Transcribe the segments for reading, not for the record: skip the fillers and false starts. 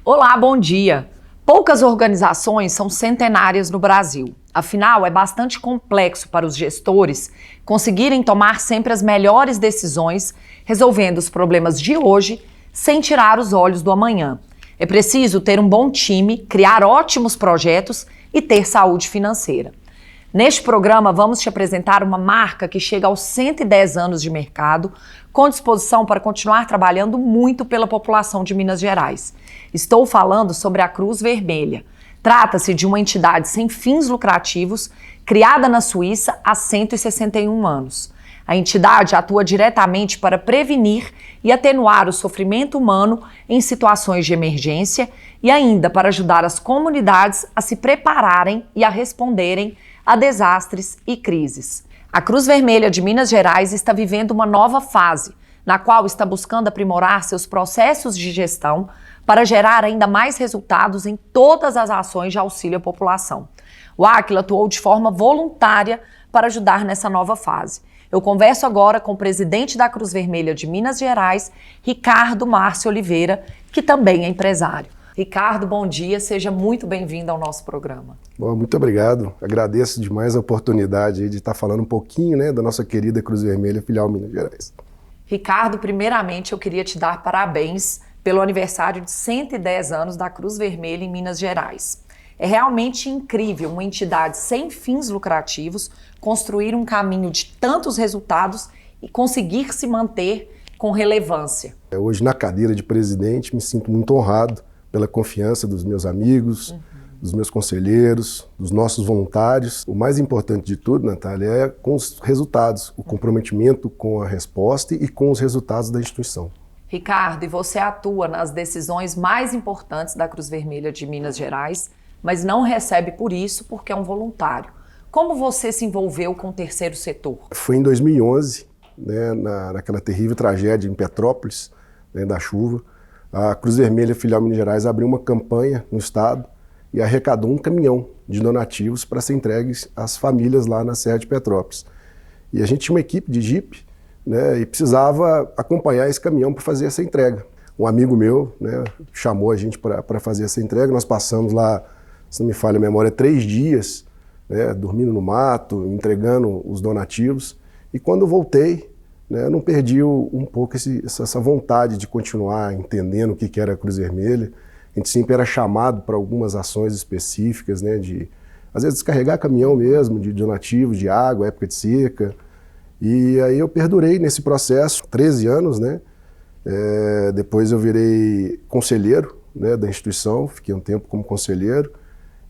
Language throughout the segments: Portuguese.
Olá, bom dia! Poucas organizações são centenárias no Brasil. Afinal, é bastante complexo para os gestores conseguirem tomar sempre as melhores decisões, resolvendo os problemas de hoje sem tirar os olhos do amanhã. É preciso ter um bom time, criar ótimos projetos e ter saúde financeira. Neste programa, vamos te apresentar uma marca que chega aos 110 anos de mercado, com disposição para continuar trabalhando muito pela população de Minas Gerais. Estou falando sobre a Cruz Vermelha. Trata-se de uma entidade sem fins lucrativos, criada na Suíça há 161 anos. A entidade atua diretamente para prevenir e atenuar o sofrimento humano em situações de emergência e ainda para ajudar as comunidades a se prepararem e a responderem a desastres e crises. A Cruz Vermelha de Minas Gerais está vivendo uma nova fase, na qual está buscando aprimorar seus processos de gestão para gerar ainda mais resultados em todas as ações de auxílio à população. O Aquila atuou de forma voluntária para ajudar nessa nova fase. Eu converso agora com o presidente da Cruz Vermelha de Minas Gerais, Ricardo Márcio Oliveira, que também é empresário. Ricardo, bom dia, seja muito bem-vindo ao nosso programa. Bom, muito obrigado, agradeço demais a oportunidade de estar falando um pouquinho, da nossa querida Cruz Vermelha, filial Minas Gerais. Ricardo, primeiramente eu queria te dar parabéns pelo aniversário de 110 anos da Cruz Vermelha em Minas Gerais. É realmente incrível uma entidade sem fins lucrativos construir um caminho de tantos resultados e conseguir se manter com relevância. Hoje, na cadeira de presidente, me sinto muito honrado pela confiança dos meus amigos, dos meus conselheiros, dos nossos voluntários. O mais importante de tudo, Natália, é com os resultados, o comprometimento com a resposta e com os resultados da instituição. Ricardo, e você atua nas decisões mais importantes da Cruz Vermelha de Minas Gerais, mas não recebe por isso porque é um voluntário. Como você se envolveu com o terceiro setor? Foi em 2011, naquela terrível tragédia em Petrópolis, da chuva. A Cruz Vermelha, filial Minas Gerais, abriu uma campanha no estado e arrecadou um caminhão de donativos para ser entregues às famílias lá na Serra de Petrópolis. E a gente tinha uma equipe de Jeep, e precisava acompanhar esse caminhão para fazer essa entrega. Um amigo meu, chamou a gente para fazer essa entrega. Nós passamos lá, se não me falha a memória, 3 dias, dormindo no mato, entregando os donativos. E quando eu voltei, eu não perdi um pouco essa vontade de continuar entendendo o que era a Cruz Vermelha. A gente sempre era chamado para algumas ações específicas, de às vezes descarregar caminhão mesmo, de donativos, de água, época de seca. E aí eu perdurei nesse processo, 13 anos, depois eu virei conselheiro da instituição, fiquei um tempo como conselheiro,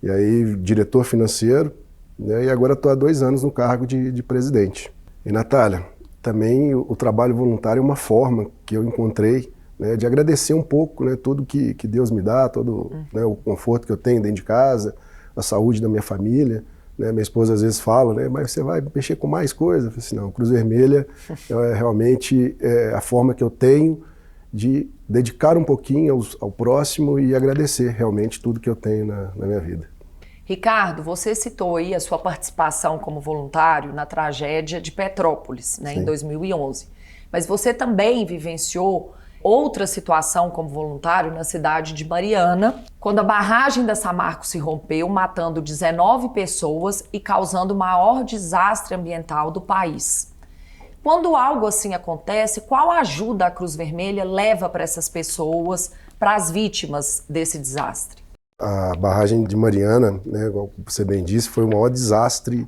e aí diretor financeiro, e agora estou há 2 anos no cargo de presidente. E Natália, também o trabalho voluntário é uma forma que eu encontrei de agradecer um pouco tudo que Deus me dá, todo o conforto que eu tenho dentro de casa, a saúde da minha família. Minha esposa às vezes fala, mas você vai mexer com mais coisas? Eu falei assim, não, Cruz Vermelha é realmente a forma que eu tenho de dedicar um pouquinho ao próximo e agradecer realmente tudo que eu tenho na minha vida. Ricardo, você citou aí a sua participação como voluntário na tragédia de Petrópolis, em 2011. Mas você também vivenciou outra situação como voluntário na cidade de Mariana, quando a barragem da Samarco se rompeu, matando 19 pessoas e causando o maior desastre ambiental do país. Quando algo assim acontece, qual ajuda a Cruz Vermelha leva para essas pessoas, para as vítimas desse desastre? A barragem de Mariana, como você bem disse, foi o maior desastre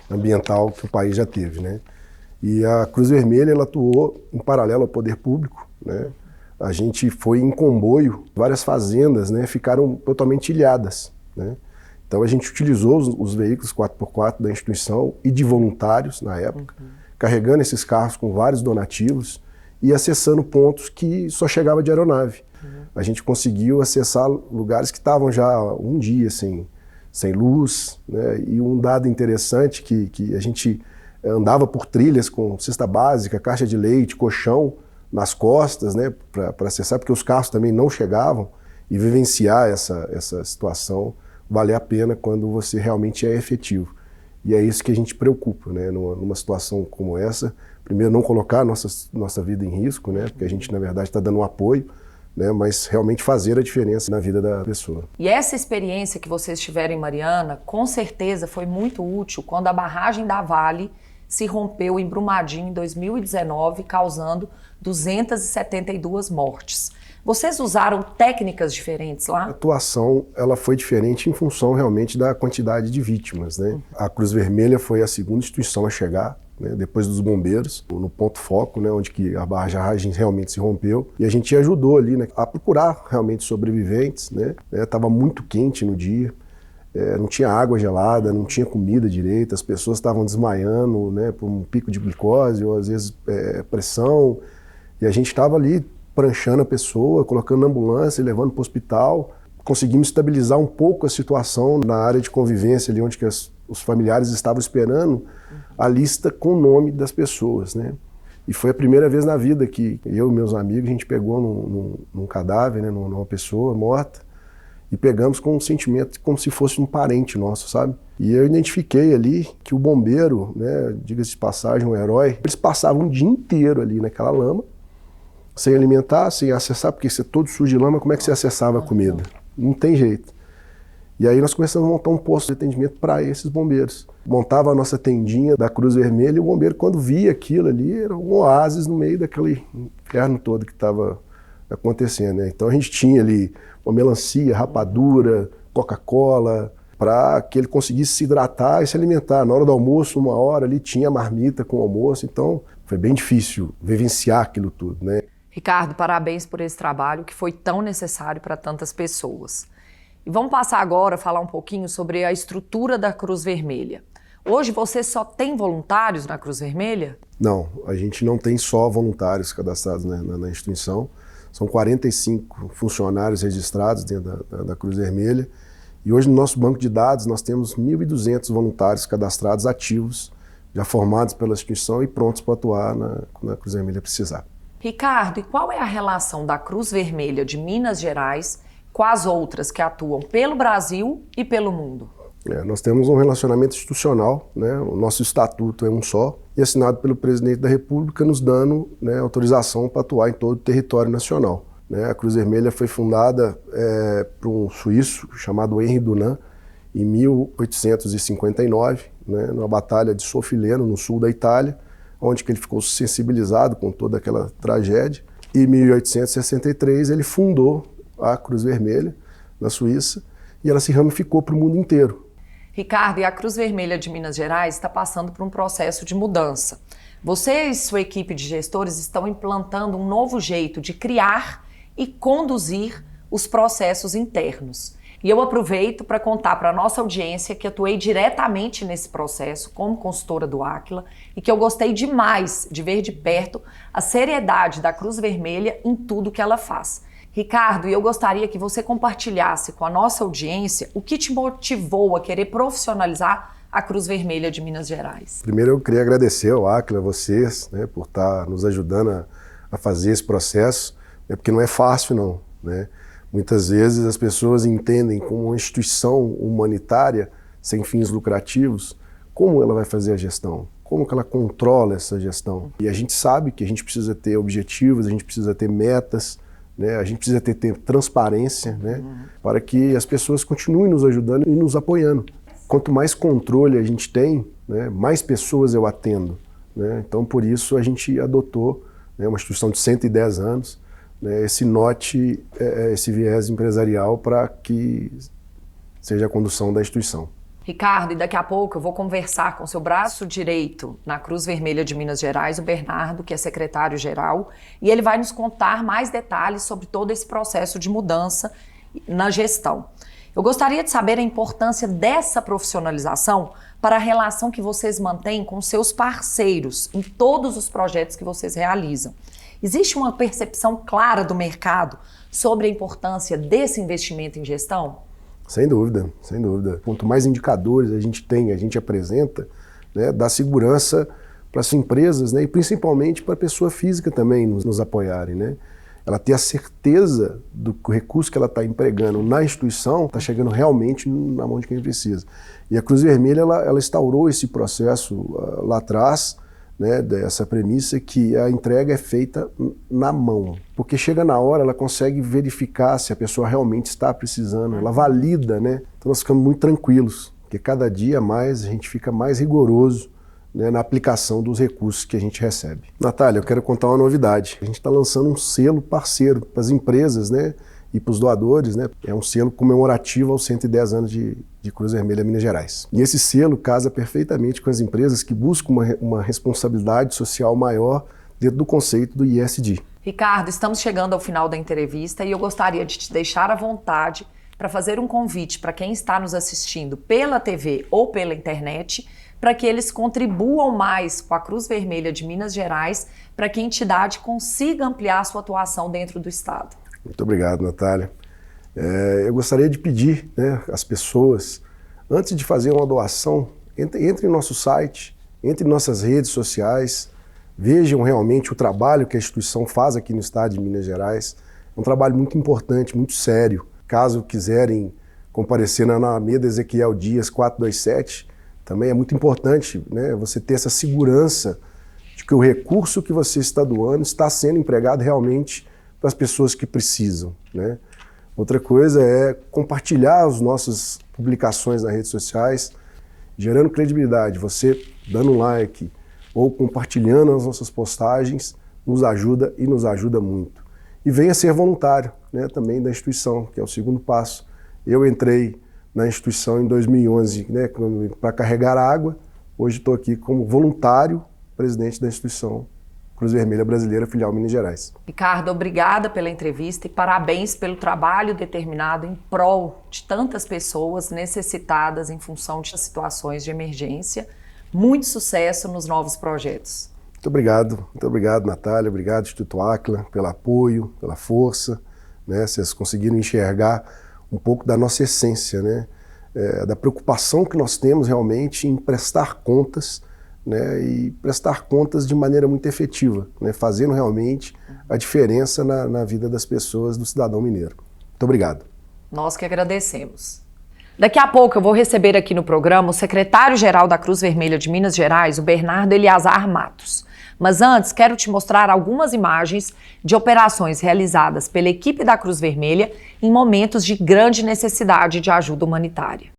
ambiental que o país já teve. E a Cruz Vermelha ela atuou em paralelo ao poder público. A gente foi em comboio, várias fazendas ficaram totalmente ilhadas. Então a gente utilizou os veículos 4x4 da instituição e de voluntários na época, carregando esses carros com vários donativos e acessando pontos que só chegava de aeronave. A gente conseguiu acessar lugares que estavam já um dia sem luz, e um dado interessante que a gente andava por trilhas com cesta básica, caixa de leite, colchão nas costas, para acessar, porque os carros também não chegavam, e vivenciar essa situação vale a pena quando você realmente é efetivo. E é isso que a gente preocupa, numa situação como essa. Primeiro, não colocar a nossa vida em risco, porque a gente, na verdade, está dando um apoio né, mas realmente fazer a diferença na vida da pessoa. E essa experiência que vocês tiveram em Mariana, com certeza foi muito útil quando a barragem da Vale se rompeu em Brumadinho em 2019, causando 272 mortes. Vocês usaram técnicas diferentes lá? A atuação ela foi diferente em função realmente da quantidade de vítimas, né? A Cruz Vermelha foi a segunda instituição a chegar, né, depois dos bombeiros, no ponto foco, né, onde que a barragem realmente se rompeu. E a gente ajudou ali, né, a procurar realmente sobreviventes, né? Tava muito quente no dia, não tinha água gelada, não tinha comida direita, as pessoas estavam desmaiando, né, por um pico de glicose ou às vezes pressão. E a gente estava ali pranchando a pessoa, colocando na ambulância e levando para o hospital. Conseguimos estabilizar um pouco a situação na área de convivência, ali onde que os familiares estavam esperando a lista com o nome das pessoas, né? E foi a primeira vez na vida que eu e meus amigos, a gente pegou num cadáver, né, numa pessoa morta, e pegamos com um sentimento como se fosse um parente nosso, sabe? E eu identifiquei ali que o bombeiro, né, diga-se de passagem, um herói, eles passavam o dia inteiro ali naquela lama, sem alimentar, sem acessar, porque você é todo sujo de lama, como é que você acessava a comida? Não tem jeito. E aí nós começamos a montar um posto de atendimento para esses bombeiros. Montava a nossa tendinha da Cruz Vermelha e o bombeiro, quando via aquilo ali, era um oásis no meio daquele inferno todo que estava acontecendo, né? Então a gente tinha ali uma melancia, rapadura, Coca-Cola, para que ele conseguisse se hidratar e se alimentar. Na hora do almoço, 1 hora ali, tinha marmita com o almoço, então foi bem difícil vivenciar aquilo tudo, né? Ricardo, parabéns por esse trabalho que foi tão necessário para tantas pessoas. E vamos passar agora a falar um pouquinho sobre a estrutura da Cruz Vermelha. Hoje você só tem voluntários na Cruz Vermelha? Não, a gente não tem só voluntários cadastrados, né, na instituição. São 45 funcionários registrados dentro da Cruz Vermelha. E hoje no nosso banco de dados nós temos 1.200 voluntários cadastrados ativos, já formados pela instituição e prontos para atuar quando a Cruz Vermelha precisar. Ricardo, e qual é a relação da Cruz Vermelha de Minas Gerais com as outras que atuam pelo Brasil e pelo mundo? Nós temos um relacionamento institucional, né? O nosso estatuto é um só, e assinado pelo presidente da República, nos dando, né, autorização para atuar em todo o território nacional. A Cruz Vermelha foi fundada por um suíço chamado Henri Dunant, em 1859, né, numa batalha de Sofileno, no sul da Itália, onde que ele ficou sensibilizado com toda aquela tragédia. E em 1863 ele fundou a Cruz Vermelha, na Suíça, e ela se ramificou para o mundo inteiro. Ricardo, e a Cruz Vermelha de Minas Gerais está passando por um processo de mudança. Você e sua equipe de gestores estão implantando um novo jeito de criar e conduzir os processos internos. E eu aproveito para contar para a nossa audiência que atuei diretamente nesse processo como consultora do Aquila e que eu gostei demais de ver de perto a seriedade da Cruz Vermelha em tudo que ela faz. Ricardo, eu gostaria que você compartilhasse com a nossa audiência o que te motivou a querer profissionalizar a Cruz Vermelha de Minas Gerais. Primeiro eu queria agradecer ao Aquila, a vocês, né, por estar nos ajudando a fazer esse processo, porque não é fácil não, né? Muitas vezes as pessoas entendem como uma instituição humanitária sem fins lucrativos, como ela vai fazer a gestão, como que ela controla essa gestão. E a gente sabe que a gente precisa ter objetivos, a gente precisa ter metas, né? A gente precisa ter transparência, né? Para que as pessoas continuem nos ajudando e nos apoiando. Quanto mais controle a gente tem, né, mais pessoas eu atendo, né? Então por isso a gente adotou, né, uma instituição de 110 anos, esse norte, esse viés empresarial para que seja a condução da instituição. Ricardo, e daqui a pouco eu vou conversar com seu braço direito na Cruz Vermelha de Minas Gerais, o Bernardo, que é secretário-geral, e ele vai nos contar mais detalhes sobre todo esse processo de mudança na gestão. Eu gostaria de saber a importância dessa profissionalização para a relação que vocês mantêm com seus parceiros em todos os projetos que vocês realizam. Existe uma percepção clara do mercado sobre a importância desse investimento em gestão? Sem dúvida, sem dúvida. Quanto mais indicadores a gente tem, a gente apresenta, né, dá segurança para as empresas, né, e principalmente para a pessoa física também nos apoiarem, né? Ela ter a certeza do que o recurso que ela está empregando na instituição está chegando realmente na mão de quem precisa. E a Cruz Vermelha ela instaurou esse processo lá atrás, né, dessa premissa que a entrega é feita na mão. Porque chega na hora, ela consegue verificar se a pessoa realmente está precisando, ela valida, né? Então nós ficamos muito tranquilos, porque cada dia mais a gente fica mais rigoroso, né, na aplicação dos recursos que a gente recebe. Natália, eu quero contar uma novidade. A gente está lançando um selo parceiro para as empresas, né, e para os doadores, né? É um selo comemorativo aos 110 anos de Cruz Vermelha Minas Gerais. E esse selo casa perfeitamente com as empresas que buscam uma responsabilidade social maior dentro do conceito do ESG. Ricardo, estamos chegando ao final da entrevista e eu gostaria de te deixar à vontade para fazer um convite para quem está nos assistindo pela TV ou pela internet, para que eles contribuam mais com a Cruz Vermelha de Minas Gerais, para que a entidade consiga ampliar sua atuação dentro do Estado. Muito obrigado, Natália. Eu gostaria de pedir, né, às pessoas, antes de fazer uma doação, entre em nosso site, entre em nossas redes sociais, vejam realmente o trabalho que a instituição faz aqui no Estado de Minas Gerais. É um trabalho muito importante, muito sério. Caso quiserem comparecer na Alameda Ezequiel Dias 427, também é muito importante, né, você ter essa segurança de que o recurso que você está doando está sendo empregado realmente para as pessoas que precisam, né? Outra coisa é compartilhar as nossas publicações nas redes sociais, gerando credibilidade. Você dando um like ou compartilhando as nossas postagens nos ajuda e nos ajuda muito. E venha ser voluntário, né, também da instituição, que é o segundo passo. Eu entrei na instituição em 2011, né, para carregar água. Hoje estou aqui como voluntário, presidente da instituição Cruz Vermelha Brasileira, filial Minas Gerais. Ricardo, obrigada pela entrevista e parabéns pelo trabalho determinado em prol de tantas pessoas necessitadas em função de situações de emergência. Muito sucesso nos novos projetos. Muito obrigado, Natália, obrigado, Instituto Áquila, pelo apoio, pela força, né? Vocês conseguiram enxergar um pouco da nossa essência, né? Da preocupação que nós temos realmente em prestar contas, né, e prestar contas de maneira muito efetiva, né, fazendo realmente a diferença na vida das pessoas, do cidadão mineiro. Muito obrigado. Nós que agradecemos. Daqui a pouco eu vou receber aqui no programa o secretário-geral da Cruz Vermelha de Minas Gerais, o Bernardo Eliazar Matos. Mas antes, quero te mostrar algumas imagens de operações realizadas pela equipe da Cruz Vermelha em momentos de grande necessidade de ajuda humanitária.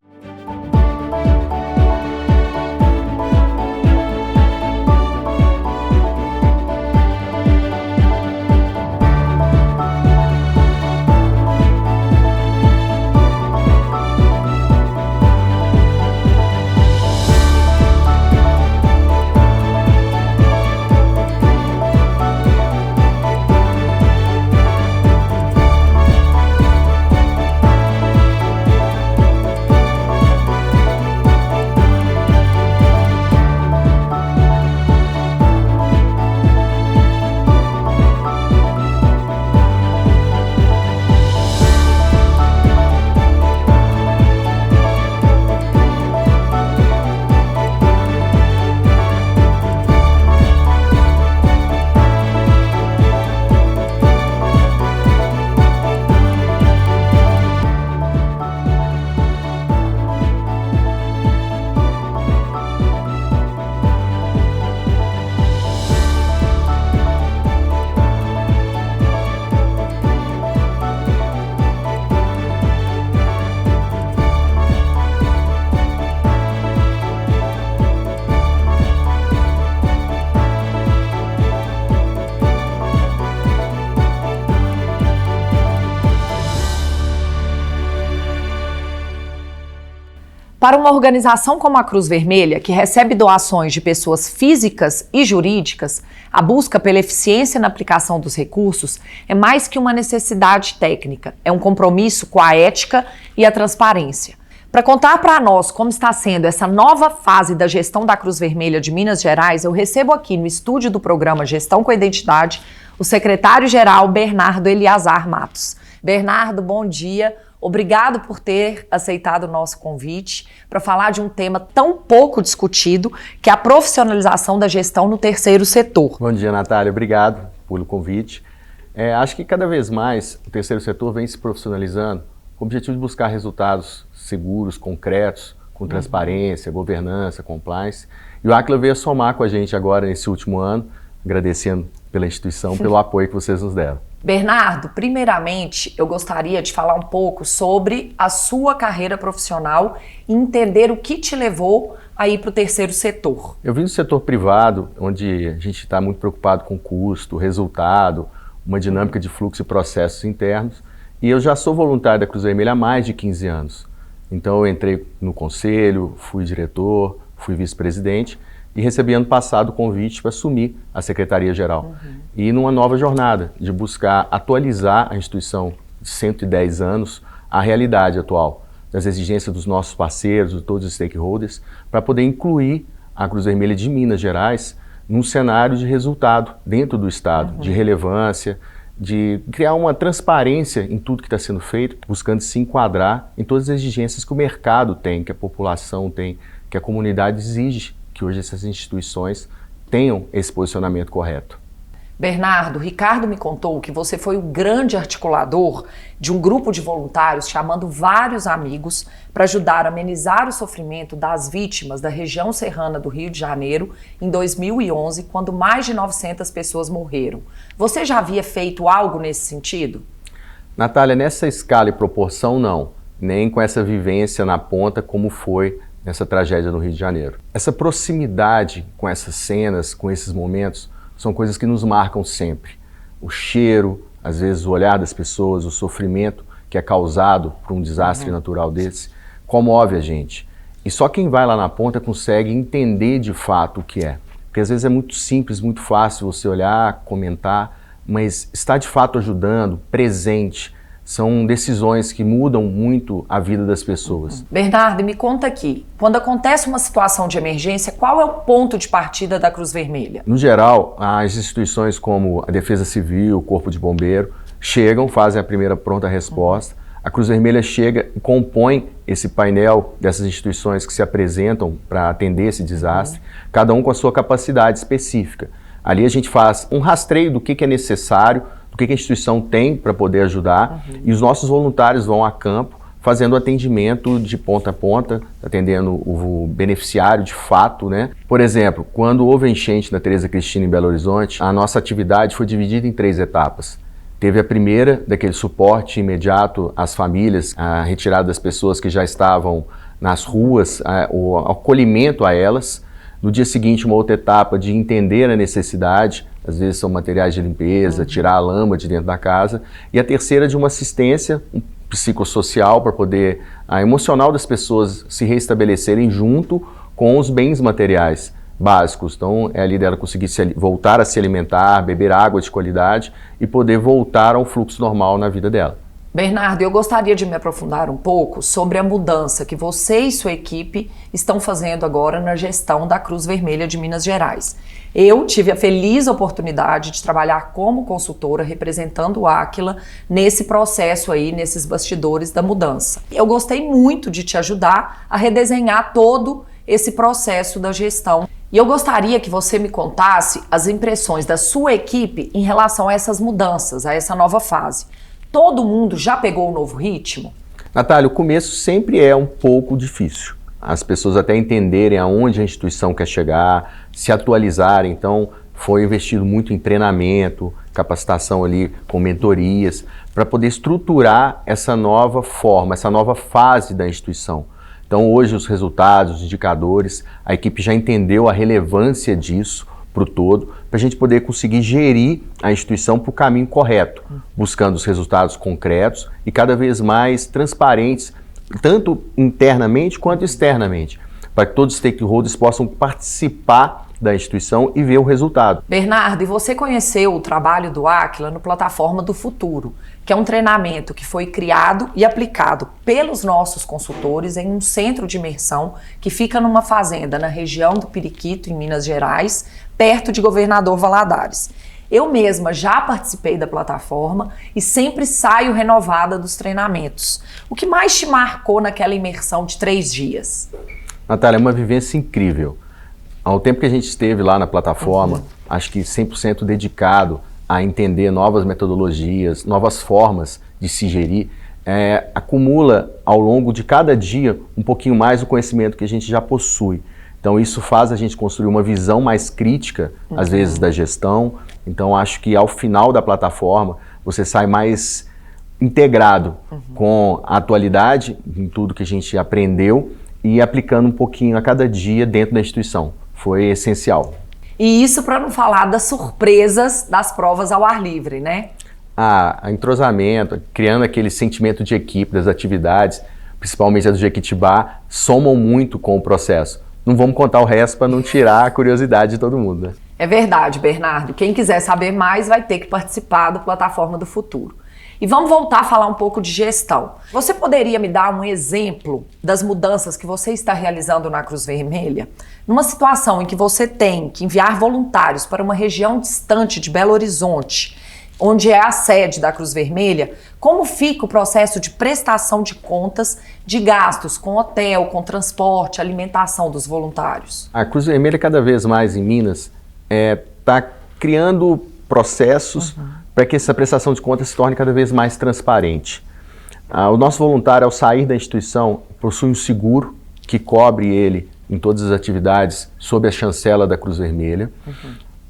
Para uma organização como a Cruz Vermelha, que recebe doações de pessoas físicas e jurídicas, a busca pela eficiência na aplicação dos recursos é mais que uma necessidade técnica, é um compromisso com a ética e a transparência. Para contar para nós como está sendo essa nova fase da gestão da Cruz Vermelha de Minas Gerais, eu recebo aqui no estúdio do programa Gestão com Identidade o secretário-geral Bernardo Eliazar Matos. Bernardo, bom dia. Obrigado por ter aceitado o nosso convite para falar de um tema tão pouco discutido, que é a profissionalização da gestão no terceiro setor. Bom dia, Natália. Obrigado pelo convite. Acho que cada vez mais o terceiro setor vem se profissionalizando com o objetivo de buscar resultados seguros, concretos, com transparência, governança, compliance. E o Aquila veio a somar com a gente agora nesse último ano, agradecendo pela instituição, pelo apoio que vocês nos deram. Bernardo, primeiramente, eu gostaria de falar um pouco sobre a sua carreira profissional e entender o que te levou a ir para o terceiro setor. Eu vim do setor privado, onde a gente está muito preocupado com custo, resultado, uma dinâmica de fluxo e processos internos. E eu já sou voluntário da Cruz Vermelha há mais de 15 anos. Então eu entrei no conselho, fui diretor, fui vice-presidente e recebi ano passado o convite para assumir a Secretaria-Geral. E numa nova jornada de buscar atualizar a instituição de 110 anos à realidade atual, das exigências dos nossos parceiros, de todos os stakeholders, para poder incluir a Cruz Vermelha de Minas Gerais num cenário de resultado dentro do Estado, de relevância, de criar uma transparência em tudo que está sendo feito, buscando se enquadrar em todas as exigências que o mercado tem, que a população tem, que a comunidade exige que hoje essas instituições tenham esse posicionamento correto. Bernardo, Ricardo me contou que você foi o grande articulador de um grupo de voluntários chamando vários amigos para ajudar a amenizar o sofrimento das vítimas da região serrana do Rio de Janeiro em 2011, quando mais de 900 pessoas morreram. Você já havia feito algo nesse sentido? Natália, nessa escala e proporção não, nem com essa vivência na ponta como foi nessa tragédia no Rio de Janeiro. Essa proximidade com essas cenas, com esses momentos, são coisas que nos marcam sempre. O cheiro, às vezes o olhar das pessoas, o sofrimento que é causado por um desastre natural desse, comove a gente. E só quem vai lá na ponta consegue entender de fato o que é. Porque às vezes é muito simples, muito fácil você olhar, comentar, mas estar de fato ajudando, presente, são decisões que mudam muito a vida das pessoas. Bernardo, me conta aqui, quando acontece uma situação de emergência, qual é o ponto de partida da Cruz Vermelha? No geral, as instituições como a Defesa Civil, o Corpo de Bombeiro, chegam, fazem a primeira pronta resposta. A Cruz Vermelha chega e compõe esse painel dessas instituições que se apresentam para atender esse desastre, cada um com a sua capacidade específica. Ali a gente faz um rastreio do que é necessário, o que a instituição tem para poder ajudar, e os nossos voluntários vão a campo fazendo atendimento de ponta a ponta, atendendo o beneficiário de fato, né? Por exemplo, quando houve a enchente na Tereza Cristina em Belo Horizonte, a nossa atividade foi dividida em 3 etapas. Teve a primeira, daquele suporte imediato às famílias, a retirada das pessoas que já estavam nas ruas, o acolhimento a elas. No dia seguinte, uma outra etapa de entender a necessidade, às vezes são materiais de limpeza, tirar a lama de dentro da casa. E a terceira de uma assistência psicossocial para poder, a emocional das pessoas se restabelecerem junto com os bens materiais básicos. Então é ali dela conseguir voltar a se alimentar, beber água de qualidade e poder voltar ao fluxo normal na vida dela. Bernardo, eu gostaria de me aprofundar um pouco sobre a mudança que você e sua equipe estão fazendo agora na gestão da Cruz Vermelha de Minas Gerais. Eu tive a feliz oportunidade de trabalhar como consultora representando o Aquila nesse processo aí, nesses bastidores da mudança. Eu gostei muito de te ajudar a redesenhar todo esse processo da gestão. E eu gostaria que você me contasse as impressões da sua equipe em relação a essas mudanças, a essa nova fase. Todo mundo já pegou o novo ritmo? Natália, o começo sempre é um pouco difícil. As pessoas até entenderem aonde a instituição quer chegar, se atualizarem. Então, foi investido muito em treinamento, capacitação ali com mentorias, para poder estruturar essa nova forma, essa nova fase da instituição. Então, hoje, os resultados, os indicadores, a equipe já entendeu a relevância disso para o todo, para a gente poder conseguir gerir a instituição para o caminho correto, buscando os resultados concretos e cada vez mais transparentes, tanto internamente quanto externamente, para que todos os stakeholders possam participar da instituição e ver o resultado. Bernardo, e você conheceu o trabalho do Aquila no Plataforma do Futuro, que é um treinamento que foi criado e aplicado pelos nossos consultores em um centro de imersão que fica numa fazenda na região do Periquito, em Minas Gerais, perto de Governador Valadares. Eu mesma já participei da plataforma e sempre saio renovada dos treinamentos. O que mais te marcou naquela imersão de 3 dias? Natália, é uma vivência incrível. Ao tempo que a gente esteve lá na plataforma, acho que 100% dedicado a entender novas metodologias, novas formas de se gerir, acumula ao longo de cada dia um pouquinho mais do conhecimento que a gente já possui. Então isso faz a gente construir uma visão mais crítica, às vezes, da gestão. Então acho que ao final da plataforma você sai mais integrado com a atualidade, em tudo que a gente aprendeu e aplicando um pouquinho a cada dia dentro da instituição. Foi essencial. E isso para não falar das surpresas das provas ao ar livre, né? Entrosamento, criando aquele sentimento de equipe das atividades, principalmente a do Jequitibá, somam muito com o processo. Não vamos contar o resto para não tirar a curiosidade de todo mundo, né? É verdade, Bernardo. Quem quiser saber mais vai ter que participar do Plataforma do Futuro. E vamos voltar a falar um pouco de gestão. Você poderia me dar um exemplo das mudanças que você está realizando na Cruz Vermelha? Numa situação em que você tem que enviar voluntários para uma região distante de Belo Horizonte, onde é a sede da Cruz Vermelha, como fica o processo de prestação de contas de gastos com hotel, com transporte, alimentação dos voluntários? A Cruz Vermelha, cada vez mais em Minas, está criando processos para que essa prestação de contas se torne cada vez mais transparente. O nosso voluntário, ao sair da instituição, possui um seguro que cobre ele em todas as atividades sob a chancela da Cruz Vermelha.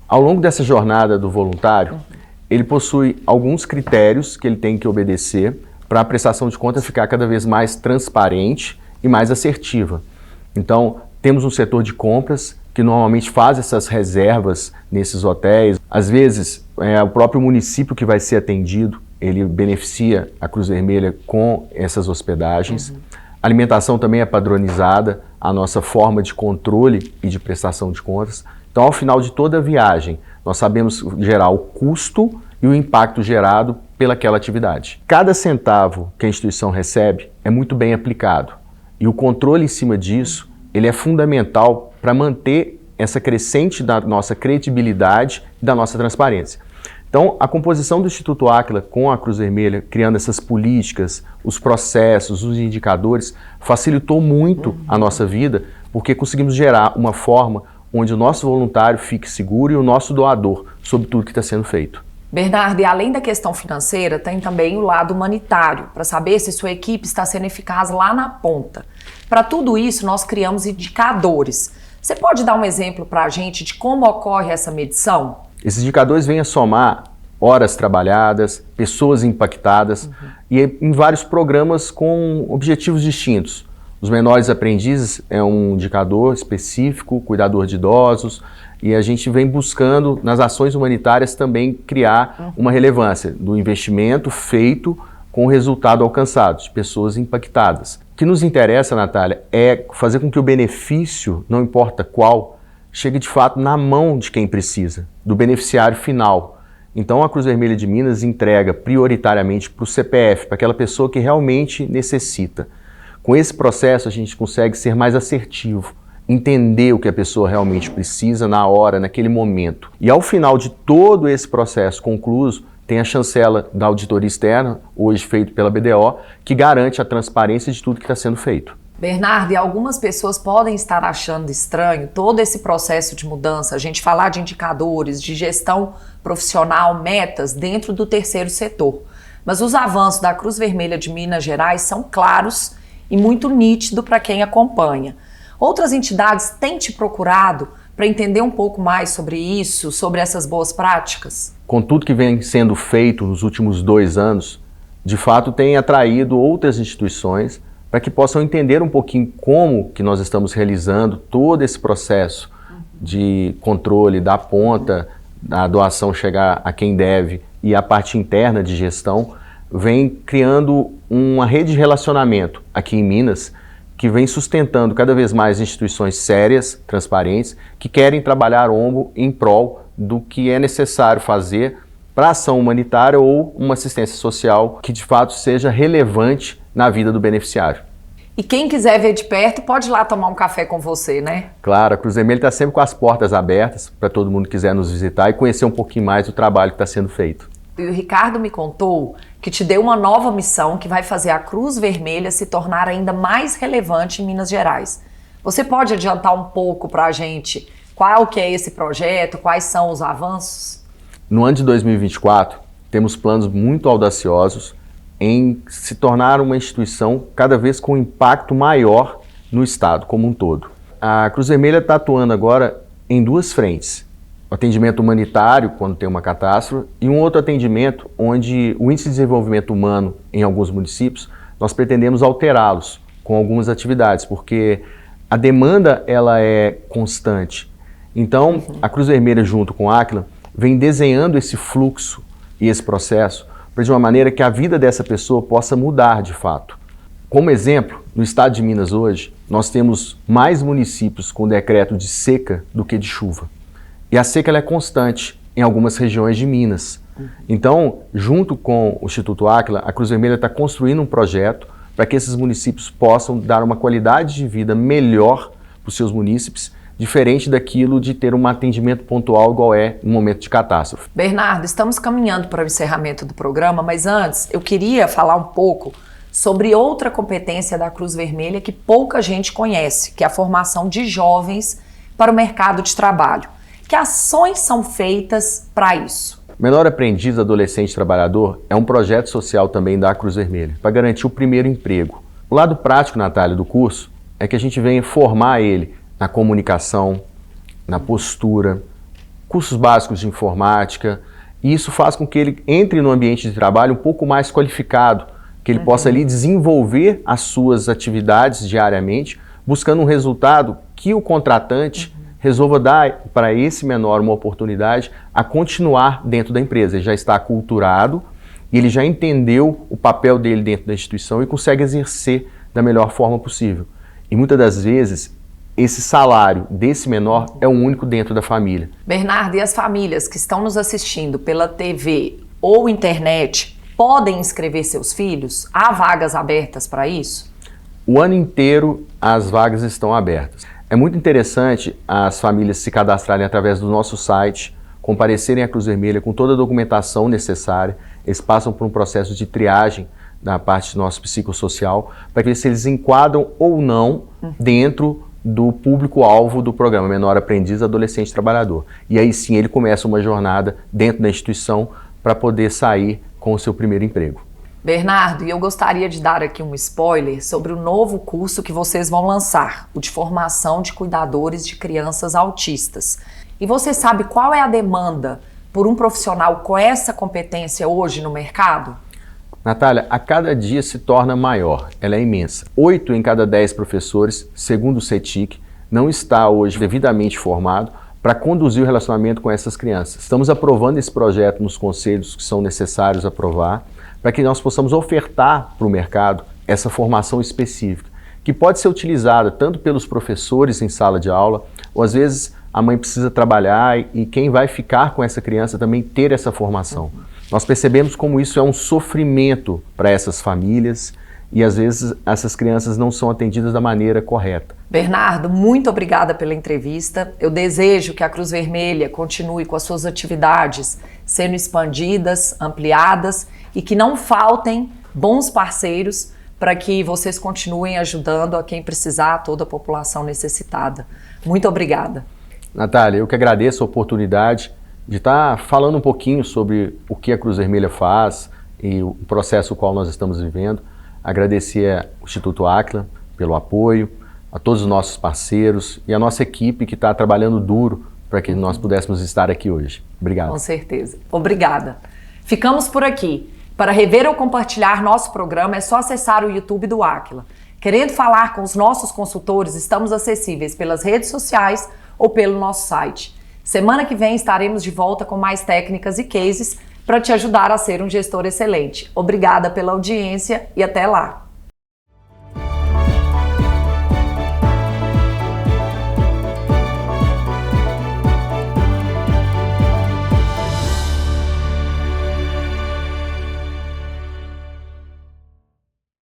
Ao longo dessa jornada do voluntário, ele possui alguns critérios que ele tem que obedecer para a prestação de contas ficar cada vez mais transparente e mais assertiva. Então, temos um setor de compras que normalmente faz essas reservas nesses hotéis. Às vezes, o próprio município que vai ser atendido, ele beneficia a Cruz Vermelha com essas hospedagens. A alimentação também é padronizada, a nossa forma de controle e de prestação de contas. Então, ao final de toda a viagem, nós sabemos gerar o custo e o impacto gerado pelaquela atividade. Cada centavo que a instituição recebe é muito bem aplicado. E o controle em cima disso, ele é fundamental para manter essa crescente da nossa credibilidade e da nossa transparência. Então, a composição do Instituto Áquila com a Cruz Vermelha, criando essas políticas, os processos, os indicadores, facilitou muito a nossa vida, porque conseguimos gerar uma forma onde o nosso voluntário fique seguro e o nosso doador sobre tudo que está sendo feito. Bernardo, e além da questão financeira, tem também o lado humanitário, para saber se sua equipe está sendo eficaz lá na ponta. Para tudo isso, nós criamos indicadores. Você pode dar um exemplo para a gente de como ocorre essa medição? Esses indicadores vêm a somar horas trabalhadas, pessoas impactadas e em vários programas com objetivos distintos. Os menores aprendizes é um indicador específico, cuidador de idosos, e a gente vem buscando nas ações humanitárias também criar uma relevância do investimento feito com o resultado alcançado, de pessoas impactadas. O que nos interessa, Natália, é fazer com que o benefício, não importa qual, chegue de fato na mão de quem precisa, do beneficiário final. Então a Cruz Vermelha de Minas entrega prioritariamente para o CPF, para aquela pessoa que realmente necessita. Com esse processo a gente consegue ser mais assertivo, entender o que a pessoa realmente precisa na hora, naquele momento. E ao final de todo esse processo concluído, tem a chancela da auditoria externa, hoje feito pela BDO, que garante a transparência de tudo que está sendo feito. Bernardo, e algumas pessoas podem estar achando estranho todo esse processo de mudança, a gente falar de indicadores, de gestão profissional, metas dentro do terceiro setor. Mas os avanços da Cruz Vermelha de Minas Gerais são claros e muito nítido para quem acompanha. Outras entidades têm te procurado para entender um pouco mais sobre isso, sobre essas boas práticas? Com tudo que vem sendo feito nos últimos 2 anos, de fato tem atraído outras instituições para que possam entender um pouquinho como que nós estamos realizando todo esse processo de controle da ponta, da doação chegar a quem deve e a parte interna de gestão, vem criando uma rede de relacionamento aqui em Minas que vem sustentando cada vez mais instituições sérias, transparentes, que querem trabalhar ombro em prol do que é necessário fazer para ação humanitária ou uma assistência social que de fato seja relevante na vida do beneficiário. E quem quiser ver de perto pode ir lá tomar um café com você, né? Claro, a Cruz Vermelha está sempre com as portas abertas para todo mundo que quiser nos visitar e conhecer um pouquinho mais do trabalho que está sendo feito. E o Ricardo me contou que te deu uma nova missão que vai fazer a Cruz Vermelha se tornar ainda mais relevante em Minas Gerais. Você pode adiantar um pouco para a gente qual que é esse projeto, quais são os avanços? No ano de 2024, temos planos muito audaciosos em se tornar uma instituição cada vez com impacto maior no Estado como um todo. A Cruz Vermelha está atuando agora em duas frentes. O atendimento humanitário, quando tem uma catástrofe, e um outro atendimento onde o índice de desenvolvimento humano em alguns municípios, nós pretendemos alterá-los com algumas atividades, porque a demanda ela é constante. Então, a Cruz Vermelha, junto com a Aquila, vem desenhando esse fluxo e esse processo para de uma maneira que a vida dessa pessoa possa mudar de fato. Como exemplo, no estado de Minas hoje, nós temos mais municípios com decreto de seca do que de chuva. E a seca ela é constante em algumas regiões de Minas. Então, junto com o Instituto Aquila, a Cruz Vermelha está construindo um projeto para que esses municípios possam dar uma qualidade de vida melhor para os seus munícipes, diferente daquilo de ter um atendimento pontual igual é no momento de catástrofe. Bernardo, estamos caminhando para o encerramento do programa, mas antes eu queria falar um pouco sobre outra competência da Cruz Vermelha que pouca gente conhece, que é a formação de jovens para o mercado de trabalho. Que ações são feitas para isso? Menor Aprendiz Adolescente Trabalhador é um projeto social também da Cruz Vermelha, para garantir o primeiro emprego. O lado prático, Natália, do curso é que a gente venha formar ele na comunicação, na postura, cursos básicos de informática, e isso faz com que ele entre no ambiente de trabalho um pouco mais qualificado, que ele possa ali desenvolver as suas atividades diariamente, buscando um resultado que o contratante resolva dar para esse menor uma oportunidade a continuar dentro da empresa. Ele já está aculturado e ele já entendeu o papel dele dentro da instituição e consegue exercer da melhor forma possível. E muitas das vezes, esse salário desse menor é o único dentro da família. Bernardo, e as famílias que estão nos assistindo pela TV ou internet podem inscrever seus filhos? Há vagas abertas para isso? O ano inteiro as vagas estão abertas. É muito interessante as famílias se cadastrarem através do nosso site, comparecerem à Cruz Vermelha com toda a documentação necessária. Eles passam por um processo de triagem da parte do nosso psicossocial para ver se eles enquadram ou não dentro do público-alvo do programa Menor Aprendiz Adolescente Trabalhador. E aí sim ele começa uma jornada dentro da instituição para poder sair com o seu primeiro emprego. Bernardo, e eu gostaria de dar aqui um spoiler sobre o novo curso que vocês vão lançar, o de formação de cuidadores de crianças autistas. E você sabe qual é a demanda por um profissional com essa competência hoje no mercado? Natália, a cada dia se torna maior, ela é imensa. 8 em cada 10 professores, segundo o CETIC, não está hoje devidamente formado para conduzir o relacionamento com essas crianças. Estamos aprovando esse projeto nos conselhos que são necessários aprovar, para que nós possamos ofertar para o mercado essa formação específica, que pode ser utilizada tanto pelos professores em sala de aula, ou às vezes a mãe precisa trabalhar e quem vai ficar com essa criança também ter essa formação. Nós percebemos como isso é um sofrimento para essas famílias e às vezes essas crianças não são atendidas da maneira correta. Bernardo, muito obrigada pela entrevista. Eu desejo que a Cruz Vermelha continue com as suas atividades sendo expandidas, ampliadas e que não faltem bons parceiros para que vocês continuem ajudando a quem precisar, a toda a população necessitada. Muito obrigada. Natália, eu que agradeço a oportunidade de estar falando um pouquinho sobre o que a Cruz Vermelha faz e o processo o qual nós estamos vivendo. Agradecer ao Instituto Aquila pelo apoio, a todos os nossos parceiros e a nossa equipe que está trabalhando duro para que nós pudéssemos estar aqui hoje. Obrigado. Com certeza. Obrigada. Ficamos por aqui. Para rever ou compartilhar nosso programa é só acessar o YouTube do Aquila. Querendo falar com os nossos consultores, estamos acessíveis pelas redes sociais ou pelo nosso site. Semana que vem estaremos de volta com mais técnicas e cases para te ajudar a ser um gestor excelente. Obrigada pela audiência e até lá!